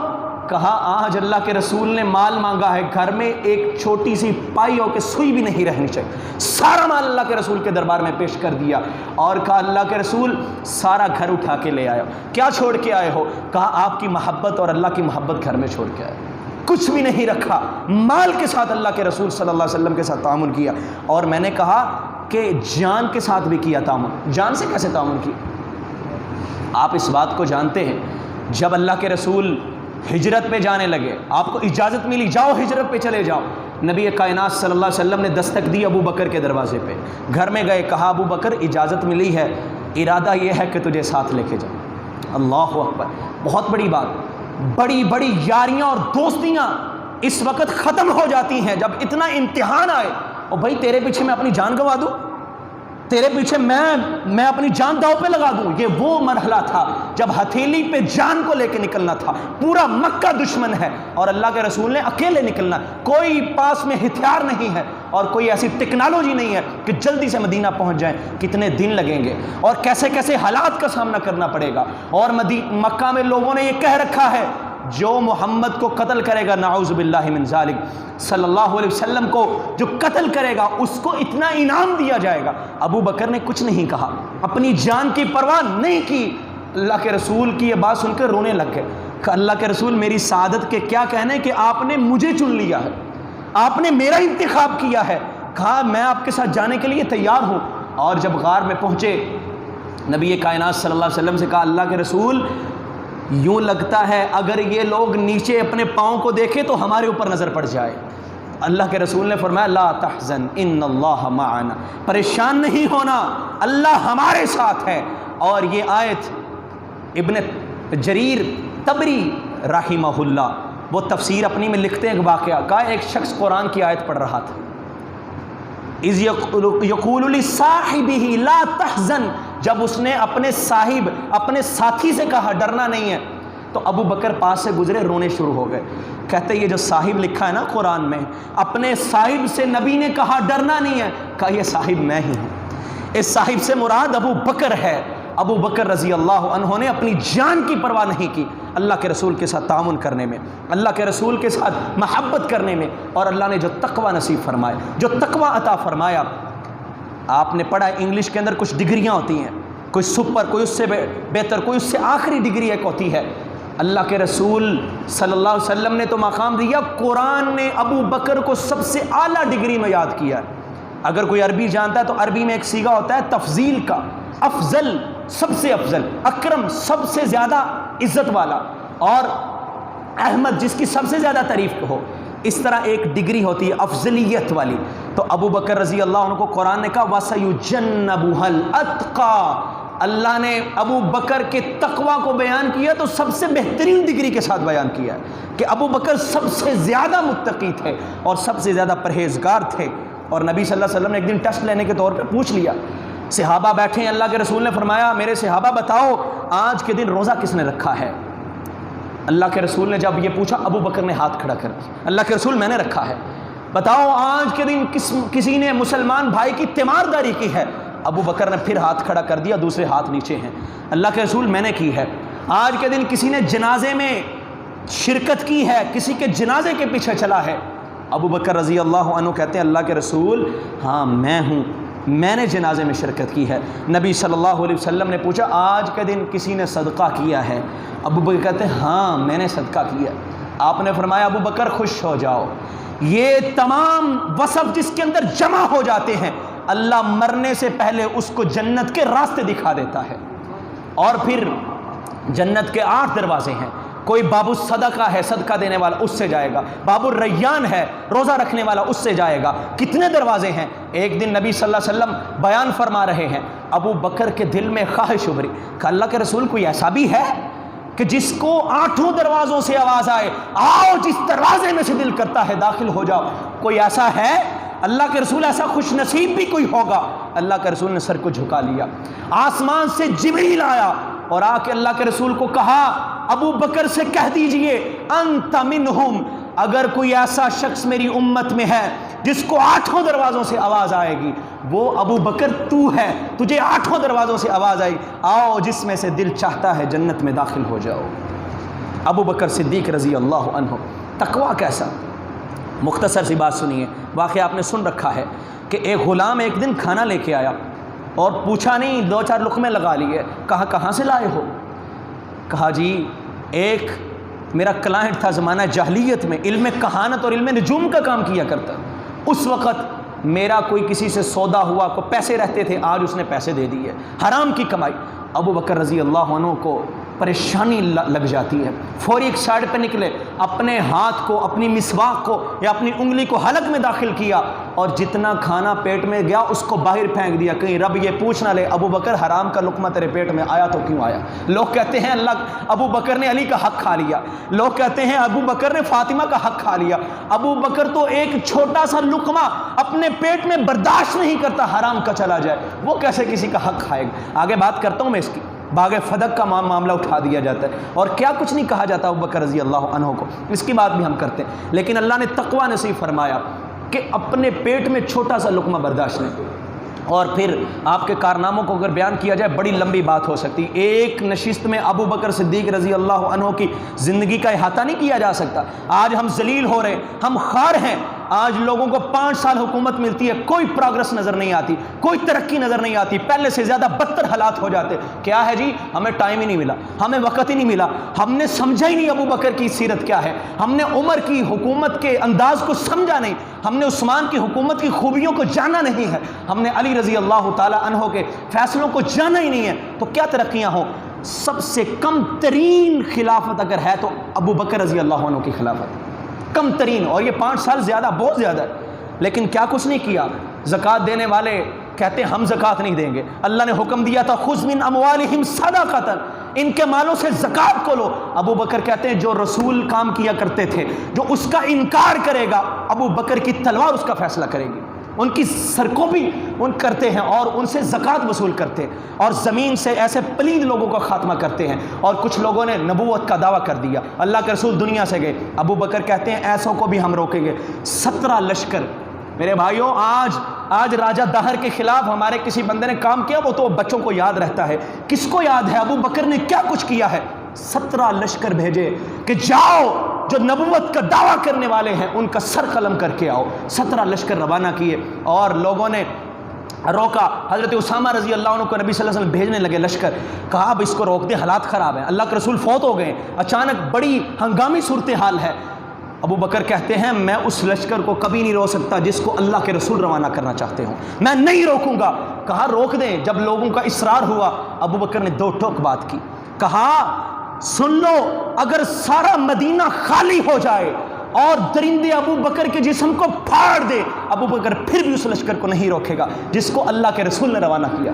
کہا آج اللہ کے رسول نے مال مانگا ہے، گھر میں ایک چھوٹی سی پائی ہو کہ سوئی بھی نہیں رہنی چاہیے، سارا مال اللہ کے رسول کے دربار میں پیش کر دیا اور کہا اللہ کے رسول سارا گھر اٹھا کے لے آئے ہو، کیا چھوڑ کے آئے ہو؟ کہا آپ کی محبت اور اللہ کی محبت گھر میں چھوڑ کے آئے، کچھ بھی نہیں رکھا، مال کے ساتھ اللہ کے رسول صلی اللہ علیہ وسلم کے ساتھ تعامل کیا۔ اور میں نے کہا کہ جان کے ساتھ بھی کیا تعامل۔ جان سے کیسے تعامل کیا؟ آپ اس بات کو جانتے ہیں، جب اللہ کے رسول ہجرت پہ جانے لگے، آپ کو اجازت ملی جاؤ ہجرت پہ چلے جاؤ، نبی کائنات صلی اللہ علیہ وسلم نے دستک دی ابو بکر کے دروازے پہ، گھر میں گئے، کہا ابو بکر اجازت ملی ہے، ارادہ یہ ہے کہ تجھے ساتھ لے کے جاؤں۔ اللہ اکبر، بہت بڑی بات۔ بڑی بڑی یاریاں اور دوستیاں اس وقت ختم ہو جاتی ہیں جب اتنا امتحان آئے، اور بھائی تیرے پیچھے میں اپنی جان گنوا دوں، تیرے پیچھے میں اپنی جان داؤ پہ لگا دوں. یہ وہ مرحلہ تھا جب ہتھیلی پہ جان کو لے کے نکلنا تھا. پورا مکہ دشمن ہے اور اللہ کے رسول نے اکیلے نکلنا. کوئی پاس میں ہتھیار نہیں ہے اور کوئی ایسی ٹیکنالوجی نہیں ہے کہ جلدی سے مدینہ پہنچ جائیں. کتنے دن لگیں گے اور کیسے کیسے حالات کا سامنا کرنا پڑے گا. اور مکہ میں لوگوں نے یہ کہہ رکھا ہے جو محمد کو قتل کرے گا، نعوذ باللہ من ذالک، صلی اللہ علیہ وسلم کو جو قتل کرے گا اس کو اتنا انعام دیا جائے گا. ابو بکر نے کچھ نہیں کہا، اپنی جان کی پرواہ نہیں کی. اللہ کے رسول کی یہ بات سن کر رونے لگ گئے کہ اللہ کے رسول میری سعادت کے کیا کہنے کہ آپ نے مجھے چن لیا ہے، آپ نے میرا انتخاب کیا ہے. کہا میں آپ کے ساتھ جانے کے لیے تیار ہوں. اور جب غار میں پہنچے نبی کائنات صلی اللہ علیہ وسلم سے کہا اللہ کے رسول یوں لگتا ہے اگر یہ لوگ نیچے اپنے پاؤں کو دیکھیں تو ہمارے اوپر نظر پڑ جائے. اللہ کے رسول نے فرمایا لا تحزن ان اللہ معنا، پریشان نہیں ہونا، اللہ ہمارے ساتھ ہے. اور یہ آیت ابن جریر طبری رحمہ اللہ وہ تفسیر اپنی میں لکھتے ہیں. ایک واقعہ کہا ایک شخص قرآن کی آیت پڑھ رہا تھا. اذ یقول لصاحبہ لا تحزن، جب اس نے اپنے صاحب اپنے ساتھی سے کہا ڈرنا نہیں ہے تو ابو بکر پاس سے گزرے، رونے شروع ہو گئے. کہتے یہ جو صاحب لکھا ہے نا قرآن میں، اپنے صاحب سے نبی نے کہا ڈرنا نہیں ہے، کہا یہ صاحب میں ہی ہوں. اس صاحب سے مراد ابو بکر ہے. ابو بکر رضی اللہ عنہ نے اپنی جان کی پرواہ نہیں کی اللہ کے رسول کے ساتھ تعاون کرنے میں، اللہ کے رسول کے ساتھ محبت کرنے میں. اور اللہ نے جو تقوی نصیب فرمایا، جو تقوی عطا فرمایا. آپ نے پڑھا انگلش کے اندر کچھ ڈگریاں ہوتی ہیں، کوئی سپر، کوئی اس سے بہتر، کوئی اس سے آخری ڈگری ایک ہوتی ہے. اللہ کے رسول صلی اللہ علیہ وسلم نے تو مقام دیا، قرآن نے ابو بکر کو سب سے اعلیٰ ڈگری میں یاد کیا ہے. اگر کوئی عربی جانتا ہے تو عربی میں ایک صیغہ ہوتا ہے تفضیل کا، افضل، سب سے افضل، اکرم سب سے زیادہ عزت والا، اور احمد جس کی سب سے زیادہ تعریف ہو. اس طرح ایک ڈگری ہوتی ہے افضلیت والی. تو ابو بکر رضی اللہ عنہ کو قرآن نے کہا وَسَيُجَنَّبُهَا الْأَتْقَى، اللہ نے ابو بکر کے تقوی کو بیان کیا تو سب سے بہترین ڈگری کے ساتھ بیان کیا ہے کہ ابو بکر سب سے زیادہ متقی تھے اور سب سے زیادہ پرہیزگار تھے. اور نبی صلی اللہ علیہ وسلم نے ایک دن ٹیسٹ لینے کے طور پہ پوچھ لیا. صحابہ بیٹھے ہیں، اللہ کے رسول نے فرمایا میرے صحابہ بتاؤ آج کے دن روزہ کس نے رکھا ہے؟ اللہ کے رسول نے جب یہ پوچھا ابو بکر نے ہاتھ کھڑا کر دیا. اللہ کے رسول میں نے رکھا ہے. بتاؤ آج کے دن کسی نے مسلمان بھائی کی تیمارداری کی ہے؟ ابو بکر نے پھر ہاتھ کھڑا کر دیا، دوسرے ہاتھ نیچے ہیں. اللہ کے رسول میں نے کی ہے. آج کے دن کسی نے جنازے میں شرکت کی ہے، کسی کے جنازے کے پیچھے چلا ہے؟ ابو بکر رضی اللہ عنہ کہتے ہیں اللہ کے رسول ہاں میں ہوں، میں نے جنازے میں شرکت کی ہے. نبی صلی اللہ علیہ وسلم نے پوچھا آج کے دن کسی نے صدقہ کیا ہے؟ ابو بکر کہتے ہیں ہاں میں نے صدقہ کیا. آپ نے فرمایا ابو بکر خوش ہو جاؤ، یہ تمام وصف جس کے اندر جمع ہو جاتے ہیں اللہ مرنے سے پہلے اس کو جنت کے راستے دکھا دیتا ہے. اور پھر جنت کے 8 دروازے ہیں. کوئی باب الصدقہ ہے، صدقہ دینے والا، اس سے جائے گا. باب الریان ہے، روزہ رکھنے والا، اس سے جائے گا. کتنے دروازے ہیں. ایک دن نبی صلی اللہ علیہ وسلم بیان فرما رہے ہیں، ابو بکر کے دل میں خواہش ابھری کہ اللہ کے رسول کوئی ایسا بھی ہے کہ جس کو 8 دروازوں سے آواز آئے آؤ جس دروازے میں سے دل کرتا ہے داخل ہو جاؤ؟ کوئی ایسا ہے؟ اللہ کے رسول ایسا خوش نصیب بھی کوئی ہوگا؟ اللہ کے رسول نے سر کو جھکا لیا. آسمان سے جبریل آیا اور آ کے اللہ کے رسول کو کہا ابو بکر سے کہہ دیجئے انت منہم، اگر کوئی ایسا شخص میری امت میں ہے جس کو 8 دروازوں سے آواز آئے گی وہ ابو بکر تو ہے، تجھے 8 دروازوں سے آواز آئی، آؤ جس میں سے دل چاہتا ہے جنت میں داخل ہو جاؤ. ابو بکر صدیق رضی اللہ عنہ. تقویٰ کیسا؟ مختصر سی بات سنیے. واقعہ آپ نے سن رکھا ہے کہ ایک غلام ایک دن کھانا لے کے آیا اور پوچھا نہیں، 2-4 لقمے لگا لیے. کہاں سے لائے ہو؟ کہا جی ایک میرا کلائنٹ تھا زمانہ جاہلیت میں، علم کہانت اور علم نجوم کا کام کیا کرتا. اس وقت میرا کوئی کسی سے سودا ہوا، کو پیسے رہتے تھے، آج اس نے پیسے دے دیے، حرام کی کمائی. ابو بکر رضی اللہ عنہ کو پریشانی لگ جاتی ہے. فوری ایک سائڈ پہ نکلے، اپنے ہاتھ کو، اپنی مسواک کو یا اپنی انگلی کو حلق میں داخل کیا اور جتنا کھانا پیٹ میں گیا اس کو باہر پھینک دیا، کہیں رب یہ پوچھ نہ لے ابو بکر حرام کا لقمہ تیرے پیٹ میں آیا تو کیوں آیا۔ لوگ کہتے ہیں ابو بکر نے علی کا حق کھا لیا، لوگ کہتے ہیں ابو بکر نے فاطمہ کا حق کھا لیا۔ ابو بکر تو ایک چھوٹا سا لقمہ اپنے پیٹ میں برداشت نہیں کرتا حرام کا چلا جائے، وہ کیسے کسی کا حق کھائے گا۔ آگے بات کرتا ہوں میں اس کی، باغ فدق کا معاملہ اٹھا دیا جاتا ہے اور کیا کچھ نہیں کہا جاتا ابو بکر رضی اللہ عنہ کو، اس کی بات بھی ہم کرتے ہیں، لیکن اللہ نے تقوی نصیب فرمایا کہ اپنے پیٹ میں چھوٹا سا لقمہ برداشت نہیں۔ اور پھر آپ کے کارناموں کو اگر بیان کیا جائے بڑی لمبی بات ہو سکتی، ایک نشست میں ابو بکر صدیق رضی اللہ عنہ کی زندگی کا احاطہ نہیں کیا جا سکتا۔ آج ہم ذلیل ہو رہے، ہم خوار ہیں، آج لوگوں کو 5 سال حکومت ملتی ہے، کوئی پروگرس نظر نہیں آتی، کوئی ترقی نظر نہیں آتی، پہلے سے زیادہ بدتر حالات ہو جاتے۔ کیا ہے جی؟ ہمیں ٹائم ہی نہیں ملا، ہمیں وقت ہی نہیں ملا، ہم نے سمجھا ہی نہیں ابو بکر کی سیرت کیا ہے، ہم نے عمر کی حکومت کے انداز کو سمجھا نہیں، ہم نے عثمان کی حکومت کی خوبیوں کو جانا نہیں ہے، ہم نے علی رضی اللہ تعالی عنہ کے فیصلوں کو جانا ہی نہیں ہے، تو کیا ترقیاں ہوں؟ سب سے کم ترین خلافت اگر ہے تو ابو بکر رضی اللہ عنہ کی خلافت، کم ترین، اور یہ 5 سال زیادہ، بہت زیادہ ہے، لیکن کیا کچھ نہیں کیا۔ زکوٰۃ دینے والے کہتے ہیں ہم زکوٰۃ نہیں دیں گے، اللہ نے حکم دیا تھا خذ من اموالہم صدقۃ، ان کے مالوں سے زکوٰۃ کو لو۔ ابو بکر کہتے ہیں جو رسول کام کیا کرتے تھے، جو اس کا انکار کرے گا ابو بکر کی تلوار اس کا فیصلہ کرے گی، ان کی سرکوں بھی ان کرتے ہیں اور ان سے زکوٰۃ وصول کرتے ہیں اور زمین سے ایسے پلید لوگوں کا خاتمہ کرتے ہیں۔ اور کچھ لوگوں نے نبوت کا دعویٰ کر دیا، اللہ کے رسول دنیا سے گئے، ابو بکر کہتے ہیں ایسوں کو بھی ہم روکیں گے۔ 17 لشکر، میرے بھائیوں، آج راجہ دہر کے خلاف ہمارے کسی بندے نے کام کیا، وہ تو بچوں کو یاد رہتا ہے، کس کو یاد ہے ابو بکر نے کیا کچھ کیا ہے؟ 17 لشکر بھیجے کہ جاؤ جو نبوت کا دعویٰ کرنے والے ہیں ان کا سر قلم کر کے آؤ۔ 17 لشکر روانہ کیے اور لوگوں نے روکا۔ حضرت اسامہ رضی اللہ عنہ کو نبی صلی اللہ علیہ وسلم بھیجنے لگے لشکر، کہا اب اس کو روک دیں، حالات خراب ہیں، اللہ کے رسول فوت ہو گئے، اچانک بڑی ہنگامی صورتحال ہے۔ ابو بکر کہتے ہیں میں اس لشکر کو کبھی نہیں روک سکتا جس کو اللہ کے رسول روانہ کرنا چاہتے ہوں، میں نہیں روکوں گا۔ کہا روک دیں۔ جب لوگوں کا اصرار ہوا ابو بکر نے 2 ٹوک بات کی، کہا سن لو اگر سارا مدینہ خالی ہو جائے اور درندے ابو بکر کے جسم کو پھاڑ دے، ابو بکر پھر بھی اس لشکر کو نہیں روکے گا جس کو اللہ کے رسول نے روانہ کیا۔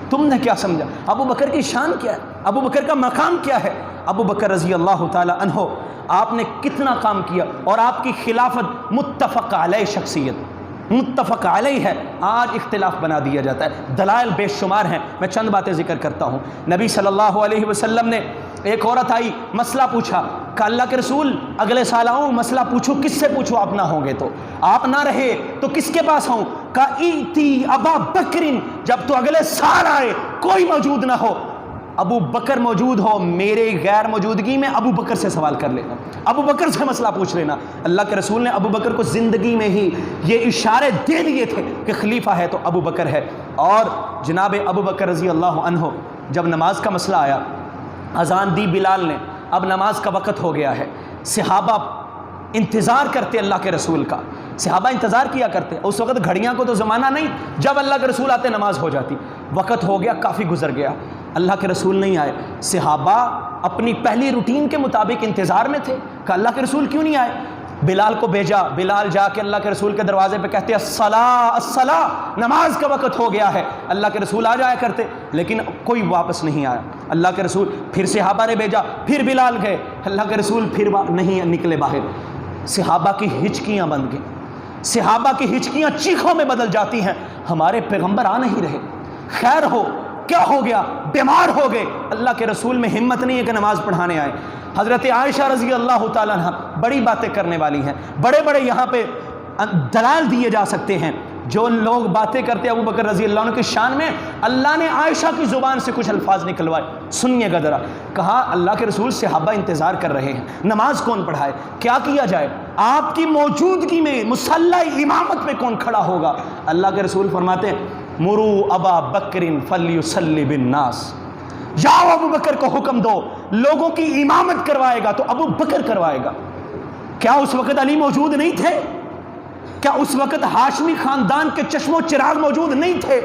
تم نے کیا سمجھا؟ ابو بکر کی شان کیا ہے؟ ابو بکر کا مقام کیا ہے؟ ابو بکر رضی اللہ تعالی عنہ آپ نے کتنا کام کیا، اور آپ کی خلافت متفق علیہ شخصیت، متفق علیہ ہے، آج اختلاف بنا دیا جاتا ہے، دلائل بے شمار ہیں، میں چند باتیں ذکر کرتا ہوں۔ نبی صلی اللہ علیہ وسلم نے، ایک عورت آئی مسئلہ پوچھا، کہ اللہ کے رسول اگلے سال آؤں، مسئلہ پوچھو، کس سے پوچھو؟ آپ نہ ہوں گے تو، آپ نہ رہے تو کس کے پاس آؤں؟ کہا ایتی ابا بکرن، جب تو اگلے سال آئے کوئی موجود نہ ہو، ابو بکر موجود ہو، میرے غیر موجودگی میں ابو بکر سے سوال کر لینا، ابو بکر سے مسئلہ پوچھ لینا۔ اللہ کے رسول نے ابو بکر کو زندگی میں ہی یہ اشارے دے دیے تھے کہ خلیفہ ہے تو ابو بکر ہے۔ اور جناب ابو بکر رضی اللہ عنہ جب نماز کا مسئلہ آیا، اذان دی بلال نے، اب نماز کا وقت ہو گیا ہے، صحابہ انتظار کرتے اللہ کے رسول کا، صحابہ انتظار کیا کرتے، اس وقت گھڑیاں کو تو زمانہ نہیں، جب اللہ کے رسول آتے نماز ہو جاتی، وقت ہو گیا، کافی گزر گیا، اللہ کے رسول نہیں آئے، صحابہ اپنی پہلی روٹین کے مطابق انتظار میں تھے کہ اللہ کے رسول کیوں نہیں آئے۔ بلال کو بھیجا، بلال جا کے اللہ کے رسول کے دروازے پہ کہتے الصلاۃ الصلاۃ، نماز کا وقت ہو گیا ہے، اللہ کے رسول آ جایا کرتے، لیکن کوئی واپس نہیں آیا۔ اللہ کے رسول پھر صحابہ نے بھیجا، پھر بلال گئے، اللہ کے رسول پھر نہیں نکلے باہر، صحابہ کی ہچکیاں بند گئیں، صحابہ کی ہچکیاں چیخوں میں بدل جاتی ہیں، ہمارے پیغمبر آ نہیں رہے، خیر ہو کیا ہو گیا؟ بیمار ہو گئے، اللہ کے رسول میں ہمت نہیں ہے کہ نماز پڑھانے آئے۔ حضرت عائشہ رضی اللہ تعالیٰ عنہ بڑی باتیں کرنے والی ہیں، بڑے بڑے یہاں پہ دلائل دیے جا سکتے ہیں، جو لوگ باتیں کرتے ابو بکر رضی اللہ عنہ کی شان میں، اللہ نے عائشہ کی زبان سے کچھ الفاظ نکلوائے، سنیے گا ذرا۔ کہا اللہ کے رسول صحابہ انتظار کر رہے ہیں، نماز کون پڑھائے، کیا کیا جائے، آپ کی موجودگی میں مصلی امامت میں کون کھڑا ہوگا؟ اللہ کے رسول فرماتے ہیں مروا ابا بکر فلیصلی بالناس، جاؤ ابو بکر کو حکم دو، لوگوں کی امامت کروائے گا تو ابو بکر کروائے گا۔ کیا اس وقت علی موجود نہیں تھے؟ کیا اس وقت ہاشمی خاندان کے چشم و چراغ موجود نہیں تھے؟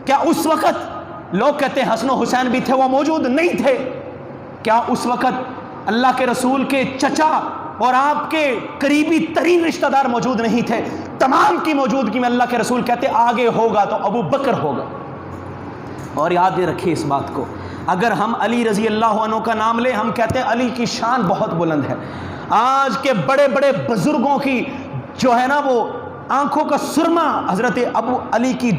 کیا اس وقت لوگ کہتے ہیں حسن و حسین بھی تھے، وہ موجود نہیں تھے؟ کیا اس وقت اللہ کے رسول کے چچا اور آپ کے قریبی ترین رشتہ دار موجود نہیں تھے، تمام کی موجودگی میں اللہ کے رسول کہتے آگے ہوگا تو ابو بکر ہوگا۔ اور یاد رکھیے اس بات کو، اگر ہم علی رضی اللہ عنہ کا نام لیں، ہم کہتے ہیں علی کی شان بہت بلند ہے۔ آج کے بڑے بڑے بزرگوں کی جو ہے نا وہ آنکھوں کا سرما حضرت ابو علی کی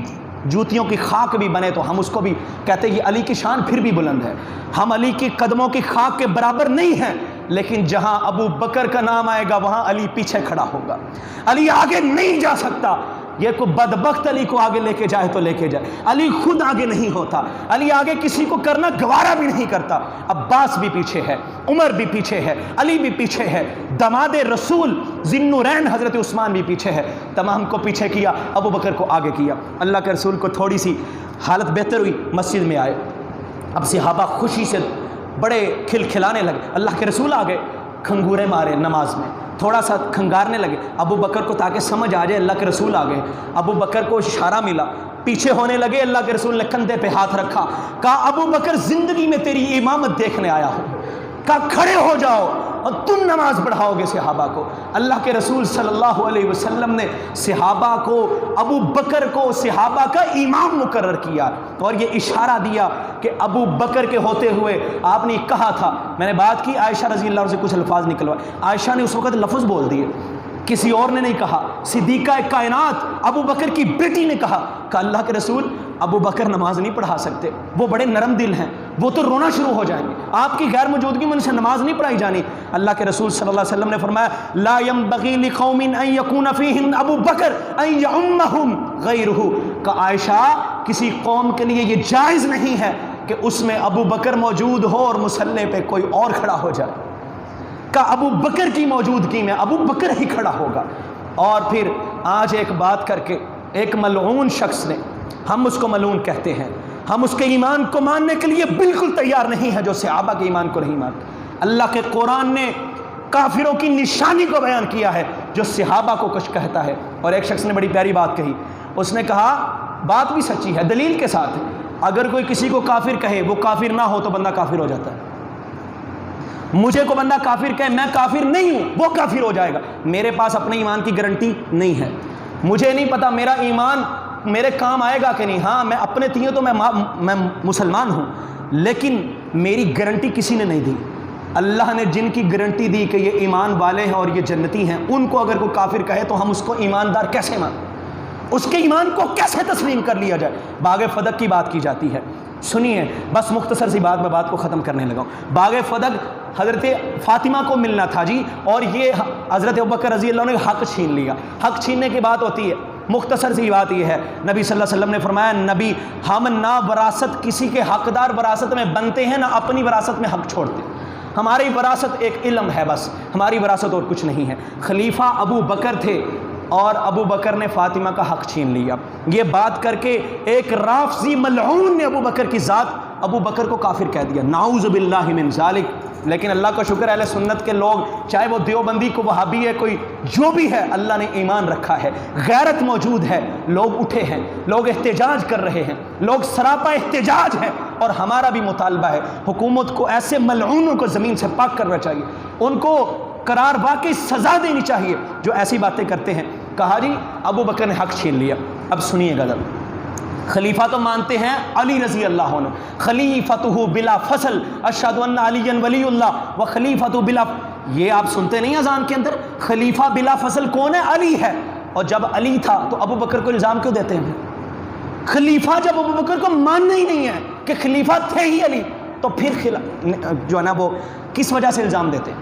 جوتیوں کی خاک بھی بنے تو ہم اس کو بھی کہتے ہیں یہ علی کی شان پھر بھی بلند ہے۔ ہم علی کی قدموں کی خاک کے برابر نہیں ہیں، لیکن جہاں ابو بکر کا نام آئے گا وہاں علی پیچھے کھڑا ہوگا، علی آگے نہیں جا سکتا۔ یہ کوئی بدبخت علی کو آگے لے کے جائے تو لے کے جائے، علی خود آگے نہیں ہوتا، علی آگے کسی کو کرنا گوارا بھی نہیں کرتا۔ عباس بھی پیچھے ہے، عمر بھی پیچھے ہے، علی بھی پیچھے ہے، داماد رسول ذی النورین حضرت عثمان بھی پیچھے ہے، تمام کو پیچھے کیا، ابو بکر کو آگے کیا۔ اللہ کے رسول کو تھوڑی سی حالت بہتر ہوئی، مسجد میں آئے، اب صحابہ خوشی سے بڑے کھلکھلانے لگے، اللہ کے رسول آ گئے، کھنگورے مارے نماز میں، تھوڑا سا کھنگارنے لگے ابو بکر کو تاکہ سمجھ آ جائے اللہ کے رسول آ گئے۔ ابو بکر کو اشارہ ملا، پیچھے ہونے لگے، اللہ کے رسول نے کندھے پہ ہاتھ رکھا، کہا ابو بکر زندگی میں تیری امامت دیکھنے آیا ہوں، کہا کھڑے ہو جاؤ اور تم نماز پڑھاؤ گے صحابہ کو۔ اللہ کے رسول صلی اللہ علیہ وسلم نے صحابہ کو، ابو بکر کو صحابہ کا امام مقرر کیا اور یہ اشارہ دیا کہ ابو بکر کے ہوتے ہوئے آپ نے کہا تھا، میں نے بات کی عائشہ رضی اللہ عنہ سے کچھ الفاظ نکلوائے، عائشہ نے اس وقت لفظ بول دیے، کسی اور نے نہیں کہا، صدیقہ کائنات ابو بکر کی بیٹی نے کہا کہ اللہ کے رسول ابو بکر نماز نہیں پڑھا سکتے، وہ بڑے نرم دل ہیں، وہ تو رونا شروع ہو جائیں گے، آپ کی غیر موجودگی میں ان سے نماز نہیں پڑھائی جانی۔ اللہ کے رسول صلی اللہ علیہ وسلم نے فرمایا لا ينبغي لقوم ان يكون فيهم ابو بکر ان يعمهم غيره، کہ عائشہ کسی قوم کے لیے یہ جائز نہیں ہے کہ اس میں ابو بکر موجود ہو اور مصلی پہ کوئی اور کھڑا ہو جائے، کہ ابو بکر کی موجودگی میں ابو بکر ہی کھڑا ہوگا۔ اور پھر آج ایک بات کر کے ایک ملعون شخص نے، ہم اس کو ملعون کہتے ہیں، ہم اس کے ایمان کو ماننے کے لیے بالکل تیار نہیں ہے جو صحابہ کے ایمان کو نہیں مانتے۔ اللہ کے قرآن نے کافروں کی نشانی کو بیان کیا ہے جو صحابہ کو کچھ کہتا ہے۔ اور ایک شخص نے بڑی پیاری بات کہی، اس نے کہا بات بھی سچی ہے، دلیل کے ساتھ، اگر کوئی کسی کو کافر کہے وہ کافر نہ ہو تو بندہ کافر ہو جاتا ہے۔ مجھے کو بندہ کافر کہے میں کافر نہیں ہوں وہ کافر ہو جائے گا، میرے پاس اپنے ایمان کی گارنٹی نہیں ہے، مجھے نہیں پتا میرا ایمان میرے کام آئے گا کہ نہیں، ہاں میں اپنے تیوں تو میں مسلمان ہوں، لیکن میری گارنٹی کسی نے نہیں دی۔ اللہ نے جن کی گارنٹی دی کہ یہ ایمان والے ہیں اور یہ جنتی ہیں، ان کو اگر کوئی کافر کہے تو ہم اس کو ایماندار کیسے مانیں، اس کے ایمان کو کیسے تسلیم کر لیا جائے۔ باغ فدق کی بات کی جاتی ہے، سنیے بس مختصر سی بات، میں بات کو ختم کرنے لگا ہوں۔ باغ فدق حضرت فاطمہ کو ملنا تھا جی، اور یہ حضرت ابوبکر رضی اللہ عنہ نے حق چھین لیا۔ حق چھیننے کی بات ہوتی ہے، مختصر سی بات یہ ہے، نبی صلی اللہ علیہ وسلم نے فرمایا نبی ہم نہ وراثت کسی کے حقدار وراثت میں بنتے ہیں، نہ اپنی وراثت میں حق چھوڑتے، ہماری وراثت ایک علم ہے، بس ہماری وراثت اور کچھ نہیں ہے۔ خلیفہ ابو بکر تھے اور ابو بکر نے فاطمہ کا حق چھین لیا، یہ بات کر کے ایک رافضی ملعون نے ابو بکر کی ذات ابو بکر کو کافر کہہ دیا، نعوذ باللہ من ذالک۔ لیکن اللہ کا شکر اہل سنت کے لوگ، چاہے وہ دیوبندی کو وہابی ہے کوئی جو بھی ہے، اللہ نے ایمان رکھا ہے، غیرت موجود ہے، لوگ اٹھے ہیں، لوگ احتجاج کر رہے ہیں، لوگ سراپا احتجاج ہیں، اور ہمارا بھی مطالبہ ہے حکومت کو ایسے ملعونوں کو زمین سے پاک کرنا چاہیے، ان کو قرار واقعی سزا دینی چاہیے جو ایسی باتیں کرتے ہیں۔ کہا جی ابو بکر نے حق چھین لیا، اب سنیے غزل، خلیفہ تو مانتے ہیں علی رضی اللہ عنہ، خلیفتہ بلا فصل اشہد ان علی ولی اللہ و خلیفتہ بلا، یہ آپ سنتے نہیں اذان کے اندر، خلیفہ بلا فصل کون ہے؟ علی ہے، اور جب علی تھا تو ابو بکر کو الزام کیوں دیتے ہیں؟ خلیفہ جب ابو بکر کو ماننا ہی نہیں ہے کہ خلیفہ تھے ہی علی، تو پھر جو ہے نا وہ کس وجہ سے الزام دیتے؟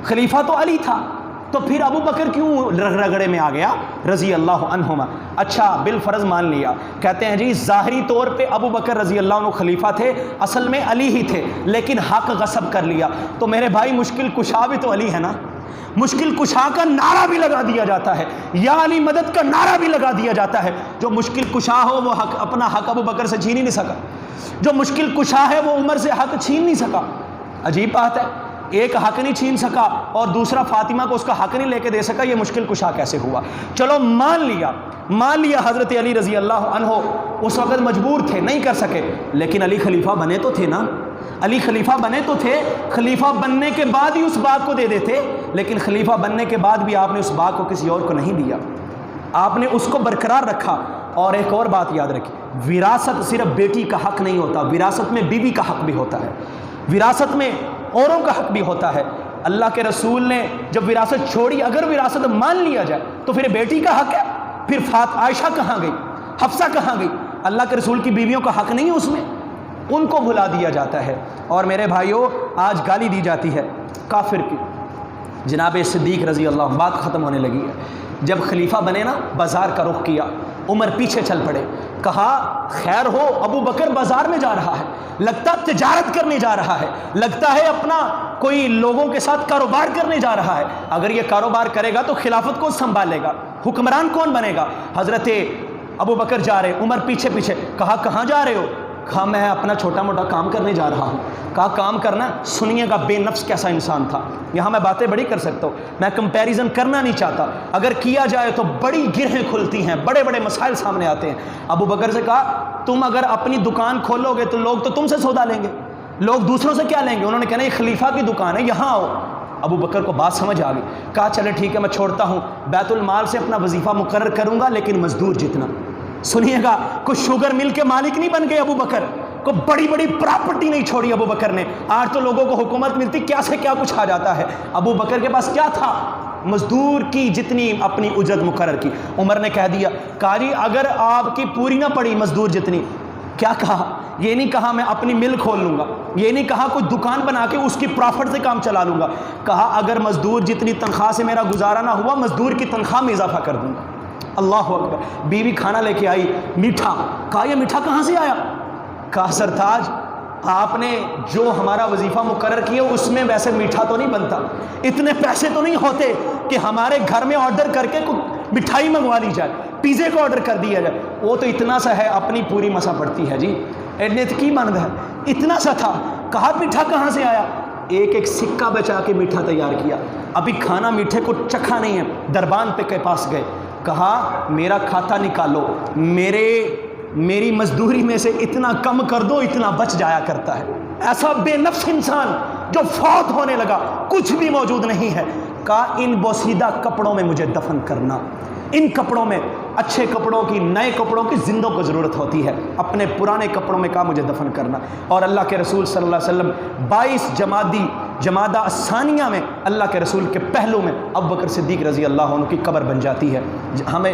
خلیفہ تو علی تھا، تو پھر ابو بکر کیوں رگڑے میں آ گیا رضی اللہ عنہما؟ اچھا بالفرض مان لیا، کہتے ہیں جی ظاہری طور پہ ابو بکر رضی اللہ عنہ خلیفہ تھے، اصل میں علی ہی تھے، لیکن حق غصب کر لیا، تو میرے بھائی مشکل کشا بھی تو علی ہے نا، مشکل کشا کا نعرہ بھی لگا دیا جاتا ہے، یا علی مدد کا نعرہ بھی لگا دیا جاتا ہے، جو مشکل کشا ہو وہ حق اپنا حق ابو بکر سے چھین ہی نہیں سکا، جو مشکل کشا ہے وہ عمر سے حق چھین نہیں سکا، عجیب بات ہے، ایک حق نہیں چھین سکا اور دوسرا فاطمہ کو اس کا حق نہیں لے کے دے سکا، یہ مشکل کشا کیسے ہوا؟ چلو مان لیا حضرت علی رضی اللہ عنہ اس وقت مجبور تھے، نہیں کر سکے، لیکن علی خلیفہ بنے تو تھے نا، علی خلیفہ بنے تو تھے، خلیفہ بننے کے بعد ہی اس بات کو دے دیتے لیکن خلیفہ بننے کے بعد بھی آپ نے اس باغ کو کسی اور کو نہیں دیا، آپ نے اس کو برقرار رکھا۔ اور ایک اور بات یاد رکھیں، وراثت صرف بیٹی کا حق نہیں ہوتا، وراثت میں بیوی کا حق بھی ہوتا ہے، وراثت میں اوروں کا حق بھی ہوتا ہے۔ اللہ کے رسول نے جب وراثت چھوڑی، اگر وراثت مان لیا جائے تو پھر بیٹی کا حق ہے، پھر عائشہ کہاں گئی، حفصہ کہاں گئی؟ اللہ کے رسول کی بیویوں کا حق نہیں ہے اس میں، ان کو بھلا دیا جاتا ہے۔ اور میرے بھائیوں، آج گالی دی جاتی ہے کافر کی، جناب صدیق رضی اللہ عنہ، بات ختم ہونے لگی ہے، جب خلیفہ بنے نا بازار کا رخ کیا، عمر پیچھے چل پڑے، کہا خیر ہو ابو بکر بازار میں جا رہا ہے، لگتا تجارت کرنے جا رہا ہے، لگتا ہے اپنا کوئی لوگوں کے ساتھ کاروبار کرنے جا رہا ہے، اگر یہ کاروبار کرے گا تو خلافت کون سنبھالے گا، حکمران کون بنے گا؟ حضرت ابو بکر جا رہے، عمر پیچھے پیچھے، کہا کہاں جا رہے ہو؟ کہا میں اپنا چھوٹا موٹا کام کرنے جا رہا ہوں۔ کہا کام کرنا؟ سنیے گا بے نفس کیسا انسان تھا، یہاں میں باتیں بڑی کر سکتا ہوں، میں کمپیریزن کرنا نہیں چاہتا، اگر کیا جائے تو بڑی گرہیں کھلتی ہیں، بڑے بڑے مسائل سامنے آتے ہیں۔ ابو بکر سے کہا تم اگر اپنی دکان کھولو گے تو لوگ تو تم سے سودا لیں گے، لوگ دوسروں سے کیا لیں گے؟ انہوں نے کہنا یہ خلیفہ کی دکان ہے، یہاں آؤ۔ ابو بکر کو بات سمجھ آ گئی، کہا چلے ٹھیک ہے میں چھوڑتا ہوں، بیت المال سے اپنا وظیفہ مقرر کروں گا لیکن مزدور جتنا۔ سنیے گا، کوئی شوگر مل کے مالک نہیں بن گئے ابو بکر، کو بڑی بڑی پراپرٹی نہیں چھوڑی ابو بکر نے۔ آج تو لوگوں کو حکومت ملتی کیا سے کیا کچھ آ جاتا ہے، ابو بکر کے پاس کیا تھا؟ مزدور کی جتنی اپنی اجرت مقرر کی۔ عمر نے کہہ دیا، کہا جی اگر آپ کی پوری نہ پڑی مزدور جتنی، کیا کہا؟ یہ نہیں کہا میں اپنی مل کھول لوں گا، یہ نہیں کہا کوئی دکان بنا کے اس کی پرافٹ سے کام چلا لوں گا، کہا اگر مزدور جتنی تنخواہ سے میرا گزارا نہ ہوا، مزدور کی تنخواہ میں اضافہ کر دوں گا۔ اللہ اکبر۔ بیوی کھانا لے کے آئی، میٹھا، کہا یہ میٹھا کہاں سے آیا؟ کہا سرتاج آپ نے جو ہمارا وظیفہ مقرر کیا اس میں ویسے میٹھا تو نہیں بنتا، اتنے پیسے تو نہیں ہوتے کہ ہمارے گھر میں آرڈر کر کے مٹھائی منگوا لی جائے، پیزے کو آرڈر کر دیا جائے، وہ تو اتنا سا ہے، اپنی پوری مسا پڑتی ہے جی، ایڈنیت کی مند ہے، اتنا سا تھا۔ کہا میٹھا کہاں سے آیا؟ ایک ایک سکہ بچا کے میٹھا تیار کیا، ابھی کھانا میٹھے کو چکھا نہیں ہے، دربان پہ کے پاس گئے، کہا میرا کھاتا نکالو، میری مزدوری میں سے اتنا کم کر دو، اتنا بچ جایا کرتا ہے۔ ایسا بے نفس انسان جو فوت ہونے لگا، کچھ بھی موجود نہیں ہے، کہا ان بوسیدہ کپڑوں میں مجھے دفن کرنا، ان کپڑوں میں، اچھے کپڑوں کی، نئے کپڑوں کی زندوں کو ضرورت ہوتی ہے، اپنے پرانے کپڑوں میں کہا مجھے دفن کرنا۔ اور اللہ کے رسول صلی اللہ علیہ وسلم 22 جمادہ الثانیہ میں اللہ کے رسول کے پہلو میں ابو بکر صدیق رضی اللہ عنہ کی قبر بن جاتی ہے۔ ہمیں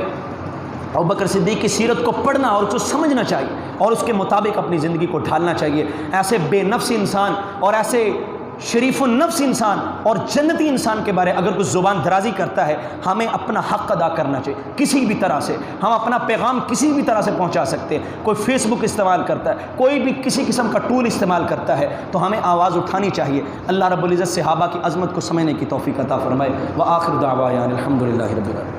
ابو بکر صدیق کی سیرت کو پڑھنا اور اس کو سمجھنا چاہیے اور اس کے مطابق اپنی زندگی کو ڈھالنا چاہیے۔ ایسے بے نفس انسان اور ایسے شریف النفس انسان اور جنتی انسان کے بارے اگر کچھ زبان درازی کرتا ہے، ہمیں اپنا حق ادا کرنا چاہیے، کسی بھی طرح سے ہم اپنا پیغام کسی بھی طرح سے پہنچا سکتے ہیں۔ کوئی فیس بک استعمال کرتا ہے، کوئی بھی کسی قسم کا ٹول استعمال کرتا ہے تو ہمیں آواز اٹھانی چاہیے۔ اللہ رب العزت صحابہ کی عظمت کو سمجھنے کی توفیق عطا فرمائے۔ وآخر دعوانا الحمدللہ رب العالمین۔